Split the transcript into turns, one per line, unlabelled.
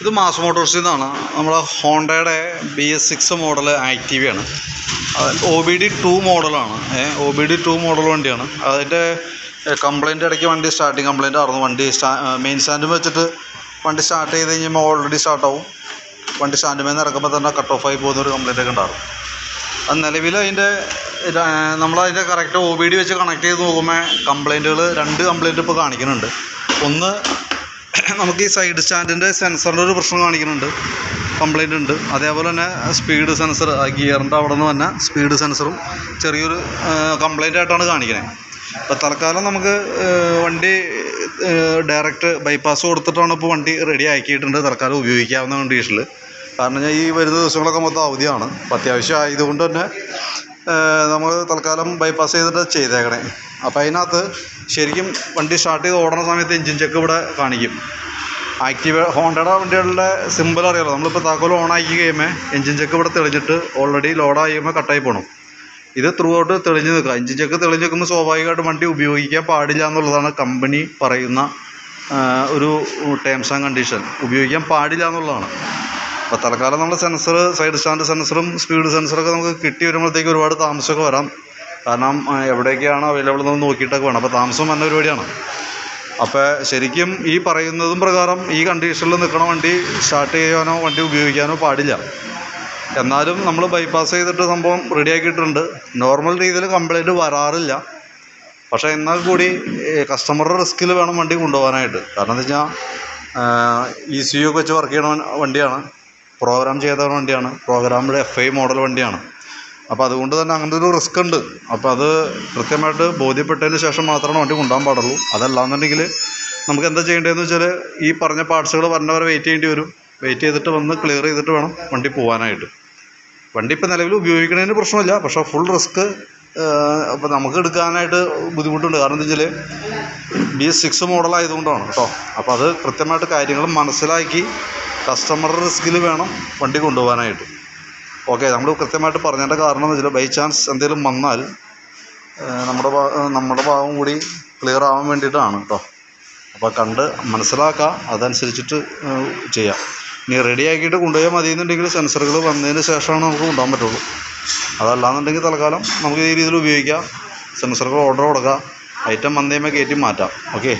ഇത് മാസ് മോട്ടോഴ്സിൽ നിന്നാണ്. നമ്മുടെ ഹോണ്ടയുടെ BS6 മോഡൽ ആക്റ്റീവയാണ്. OBD2 മോഡലാണ്. OBD2 മോഡൽ വണ്ടിയാണ്. അതിൻ്റെ കംപ്ലയിൻ്റ് ഇടയ്ക്ക് വണ്ടി സ്റ്റാർട്ടിങ് കംപ്ലയിൻ്റ് ആയിരുന്നു. വണ്ടി മെയിൻ സ്റ്റാൻഡ് വെച്ചിട്ട് വണ്ടി സ്റ്റാർട്ട് ചെയ്ത് കഴിഞ്ഞാൽ ഓൾറെഡി സ്റ്റാർട്ടാവും. വണ്ടി സ്റ്റാൻഡ് മേൽ നിന്ന് ഇറക്കുമ്പോൾ തന്നെ കട്ട് ഓഫ് ആയി പോകുന്നൊരു കംപ്ലയിൻ്റ് ഒക്കെ ഉണ്ടാകും. അത് നിലവിൽ നമ്മളതിൻ്റെ കറക്റ്റ് OBD വെച്ച് കണക്ട് ചെയ്ത് നോക്കുമ്പോൾ കംപ്ലയിൻറ്റുകൾ 2 കംപ്ലയിൻറ്റ് ഇപ്പോൾ കാണിക്കുന്നുണ്ട്. ഒന്ന്, നമുക്ക് ഈ സൈഡ് സ്റ്റാൻഡിൻ്റെ സെൻസറിൻ്റെ ഒരു പ്രശ്നം കാണിക്കുന്നുണ്ട്, കംപ്ലയിൻ്റ് ഉണ്ട്. അതേപോലെ തന്നെ സ്പീഡ് സെൻസർ, ഗിയറിൻ്റെ അവിടെ നിന്ന് തന്നെ സ്പീഡ് സെൻസറും ചെറിയൊരു കംപ്ലയിൻ്റ് ആയിട്ടാണ് കാണിക്കുന്നത്. അപ്പോൾ തൽക്കാലം നമുക്ക് വണ്ടി ഡയറക്റ്റ് ബൈപ്പാസ് കൊടുത്തിട്ടാണ് ഇപ്പോൾ വണ്ടി റെഡി ആക്കിയിട്ടുണ്ട്. തൽക്കാലം ഉപയോഗിക്കാവുന്ന കണ്ടീഷനിൽ. കാരണം ഈ വരുന്ന ദിവസങ്ങളൊക്കെ മൊത്തം അവധിയാണ്. അപ്പോൾ അത്യാവശ്യം ആയതുകൊണ്ട് തന്നെ നമ്മൾ തൽക്കാലം ബൈപ്പാസ് ചെയ്തിട്ട് ചെയ്തേക്കണേ. അപ്പോൾ അതിനകത്ത് ശരിക്കും വണ്ടി സ്റ്റാർട്ട് ചെയ്ത് ഓടുന്ന സമയത്ത് എഞ്ചിൻ ചെക്ക് ഇവിടെ കാണിക്കും. ഹോണ്ടയുടെ വണ്ടികളുടെ സിമ്പിൾ അറിയാമല്ലോ. നമ്മളിപ്പോൾ താക്കോൽ ഓണാക്കി കഴിയുമ്പോൾ എഞ്ചിൻ ചെക്ക് ഇവിടെ തെളിഞ്ഞിട്ട് ഓൾറെഡി ലോഡായി കഴിയുമ്പോൾ കട്ടായി പോകണം. ഇത് ത്രൂ ഔട്ട് തെളിഞ്ഞ് നിൽക്കുക. എഞ്ചിൻ ചെക്ക് തെളിഞ്ഞ് നിൽക്കുമ്പോൾ സ്വാഭാവികമായിട്ടും വണ്ടി ഉപയോഗിക്കാൻ പാടില്ല എന്നുള്ളതാണ് കമ്പനി പറയുന്ന ഒരു ടേംസ് ആൻഡ് കണ്ടീഷൻ. ഉപയോഗിക്കാൻ പാടില്ല എന്നുള്ളതാണ്. അപ്പോൾ തൽക്കാലം നമ്മൾ സെൻസർ, സൈഡ് സ്റ്റാൻഡ് സെൻസറും സ്പീഡ് സെൻസറൊക്കെ നമുക്ക് കിട്ടി വരുമ്പോഴത്തേക്ക് ഒരുപാട് താമസമൊക്കെ വരാം. കാരണം എവിടെയൊക്കെയാണ് അവൈലബിൾ എന്ന് നോക്കിയിട്ടൊക്കെ വേണം. അപ്പോൾ താമസം വന്ന പരിപാടിയാണ്. അപ്പോൾ ശരിക്കും ഈ പറയുന്നതും പ്രകാരം ഈ കണ്ടീഷനിൽ നിൽക്കണ വണ്ടി സ്റ്റാർട്ട് ചെയ്യാനോ വണ്ടി ഉപയോഗിക്കാനോ പാടില്ല. എന്നാലും നമ്മൾ ബൈപ്പാസ് ചെയ്തിട്ട് സംഭവം റെഡിയാക്കിയിട്ടുണ്ട്. നോർമൽ രീതിയിൽ കംപ്ലയിൻറ്റ് വരാറില്ല. പക്ഷേ എന്നാൽ കൂടി കസ്റ്റമറുടെ റിസ്കിൽ വേണം വണ്ടി കൊണ്ടുപോകാനായിട്ട്. കാരണം എന്താ വെച്ചാൽ ECU ഒക്കെ വെച്ച് വർക്ക് ചെയ്യണ വണ്ടിയാണ്, പ്രോഗ്രാം ചെയ്ത വണ്ടിയാണ്, പ്രോഗ്രാമിൻ്റെ FI മോഡൽ വണ്ടിയാണ്. അപ്പോൾ അതുകൊണ്ട് തന്നെ അങ്ങനത്തെ ഒരു റിസ്ക് ഉണ്ട്. അപ്പോൾ അത് കൃത്യമായിട്ട് ബോധ്യപ്പെട്ടതിന് ശേഷം മാത്രമാണ് വണ്ടി കൊണ്ടുപോകാൻ പാടുള്ളൂ. അതല്ലാന്നുണ്ടെങ്കിൽ നമുക്ക് എന്താ ചെയ്യേണ്ടതെന്ന് വെച്ചാൽ ഈ പറഞ്ഞ പാർട്സുകൾ വരെ വെയിറ്റ് ചെയ്യേണ്ടി വരും. വെയിറ്റ് ചെയ്തിട്ട് വന്ന് ക്ലിയർ ചെയ്തിട്ട് വേണം വണ്ടി പോകാനായിട്ട്. വണ്ടി ഇപ്പോൾ നിലവിൽ ഉപയോഗിക്കുന്നതിന് പ്രശ്നമില്ല. പക്ഷേ ഫുൾ റിസ്ക് അപ്പോൾ നമുക്ക് എടുക്കാനായിട്ട് ബുദ്ധിമുട്ടുണ്ട്. കാരണം എന്താ വെച്ചാൽ BS6 മോഡലായതുകൊണ്ടാണ് കേട്ടോ. അപ്പോൾ അത് കൃത്യമായിട്ട് കാര്യങ്ങൾ മനസ്സിലാക്കി കസ്റ്റമറുടെ റിസ്കിൽ വേണം വണ്ടി കൊണ്ടുപോകാനായിട്ട്. ഓക്കെ, നമ്മൾ കൃത്യമായിട്ട് പറഞ്ഞതിൻ്റെ കാരണം എന്ന് വെച്ചാൽ ബൈ ചാൻസ് എന്തെങ്കിലും വന്നാൽ നമ്മുടെ ഭാഗം കൂടി ക്ലിയർ ആവാൻ വേണ്ടിയിട്ടാണ് കേട്ടോ. അപ്പോൾ കണ്ട് മനസ്സിലാക്കുക, അതനുസരിച്ചിട്ട് ചെയ്യാം. ഇനി റെഡി ആക്കിയിട്ട് കൊണ്ടുപോയാൽ മതി എന്നുണ്ടെങ്കിൽ സെൻസറുകൾ വന്നതിന് ശേഷമാണ് നമുക്ക് കൊണ്ടുപോകാൻ പറ്റുള്ളൂ. അതല്ലാന്നുണ്ടെങ്കിൽ തൽക്കാലം നമുക്ക് ഈ രീതിയിൽ ഉപയോഗിക്കാം. സെൻസറുകൾ ഓർഡർ കൊടുക്കുക, ഐറ്റം വന്നു കഴിയുമ്പോൾ കയറ്റി മാറ്റാം. ഓക്കെ.